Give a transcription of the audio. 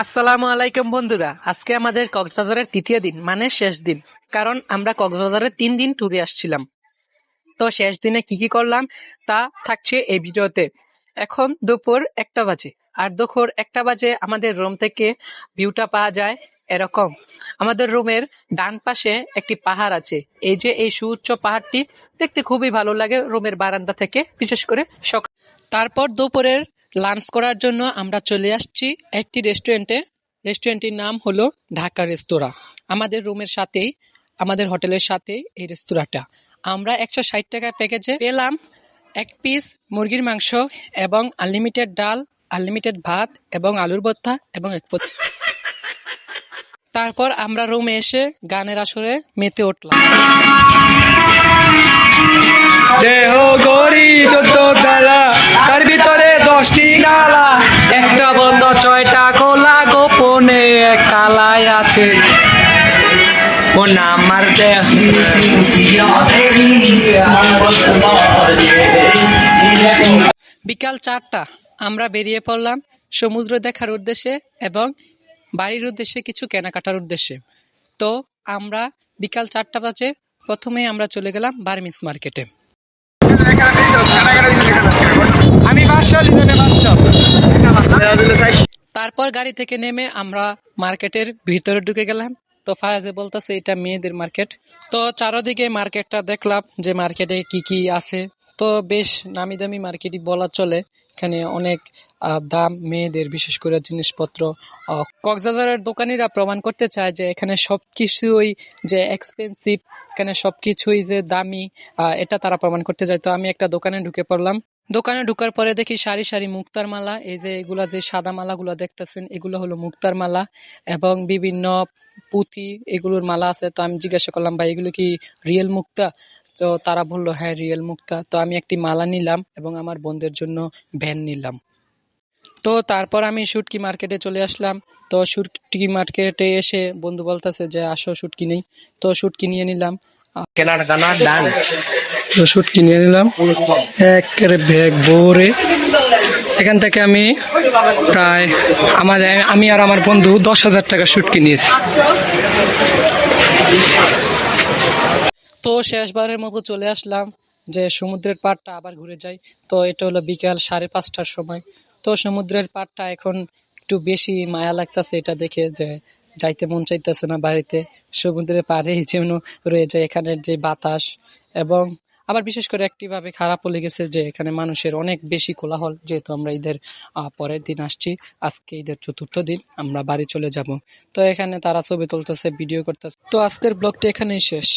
আসসালামু আলাইকুম বন্ধুরা, আজকে আমাদের কক্সবাজারের তৃতীয় দিন মানে শেষ দিন। কারণ আমরা কক্সবাজারে 3 দিন ট্যুরে আসছিলাম। তো শেষ দিনে কি কি করলাম তা থাকছে এই ভিডিওতে। এখন দুপুর 1টা বাজে, আর দুপুর 1টা বাজে আমাদের রুম থেকে ভিউটা পাওয়া যায় এরকম। আমাদের রুমের ডান পাশে একটি পাহাড় আছে। এই যে এই সুউচ্চ পাহাড়টি দেখতে খুবই ভালো লাগে রুমের বারান্দা থেকে, বিশেষ করে সকাল। তারপর দুপুরের লাঞ্চ করার জন্য আমরা চলে আসছি একটি রেস্টুরেন্টে। রেস্টুরেন্টটির নাম হলো ঢাকা রেস্তোরাঁ। আমাদের রুমের সাথেই, আমাদের হোটেলের সাথেই এই রেস্তোরাঁটা। আমরা 160 টাকার প্যাকেজে পেলাম 1 পিস মুরগির মাংস এবং আনলিমিটেড ডাল, আনলিমিটেড ভাত এবং আলুর ভর্তা এবং তারপর আমরা রুমে এসে গানের আসরে মেতে উঠলাম। দেহ গড়ি 14 তলা, তার ভিতরে 10টি নালা, একটা বন্ধ 6টা খোলা, গোপনে এক তালায় আছে ও নাম আর দেহ। বিকাল 4টা আমরা বেরিয়ে পড়লাম সমুদ্র দেখার উদ্দেশ্যে এবং বাড়ির উদ্দেশ্যে কিছু কেনাকাটার উদ্দেশ্যে। তো আমরা বিকাল 4টা বাজে প্রথমে আমরা চলে গেলাম বার্মিজ মার্কেটে। আমি 500 তারপর গাড়ি থেকে নেমে আমরা মার্কেটের ভিতরে ঢুকে গেলাম। তো ফায়াজে বলতেছে এটা মেয়েদের মার্কেট। তো চারদিকে মার্কেটটা দেখলাম যে মার্কেটে কি কি আছে। তো বেশ নামি দামি মার্কেটই বলা চলে। এখানে অনেক দাম মেয়েদের, বিশেষ করে জিনিসপত্র। কক্সবাজারের দোকানিরা প্রমাণ করতে চায় যে এখানে সবকিছুই যে এক্সপেন্সিভ, এখানে সবকিছুই যে দামি, এটা তারা প্রমাণ করতে চায়। তো আমি একটা দোকানে ঢুকে পড়লাম। দোকানে ঢুকার পরে দেখি সারি সারি মুক্তার মালা। এই যে এগুলা যে সাদা মালাগুলো দেখতেছেন, এগুলো হলো মুক্তার মালা এবং বিভিন্ন পুঁথি, এগুলোর মালা আছে। তো আমি জিজ্ঞাসা করলাম, ভাই এগুলো কি রিয়েল মুক্তা? তো তারা বললো হ্যাঁ রিয়েল মুক্তা। তো আমি একটি মালা নিলাম এবং আমার বোনদের জন্য ভ্যান নিলাম। তো তারপর আমি শুটকি মার্কেটে চলে আসলাম। তো শুটকি মার্কেটে এসে বন্ধু বলতেছে যে আসো শুটকি নেই। তো শুটকি নিয়ে নিলাম। কেনার কানার ডান তো শুটকি নিয়ে নিলাম একেবারে ব্যাগ ভরে। এখান থেকে আমি প্রায় আমি আর আমার বন্ধু 10,000 টাকা শুটকি নিয়েছি। তো শেষবারের মতো চলে আসলাম যে সমুদ্রের পাড়টা আবার ঘুরে যাই। তো এটা হলো বিকাল 5:30টার সময়। তো সমুদ্রের পাড়টা এখন একটু বেশি মায়া লাগতেছে এটা দেখে, যে যাইতে মন চাইতেছে না বাড়িতে। সমুদ্রের পাড়ে যেন রয়ে যায় এখানের যে বাতাস। এবং আবার বিশেষ করে একটি ভাবে খারাপও লেগেছে যে এখানে মানুষের অনেক বেশি কোলাহল, যেহেতু আমরা ঈদের পরের দিন আসছি। আজকে ঈদের 4র্থ দিন, আমরা বাড়ি চলে যাব। তো এখানে তারা ছবি তুলতেছে, ভিডিও করতেছে। তো আজকের ব্লগটি এখানেই শেষ।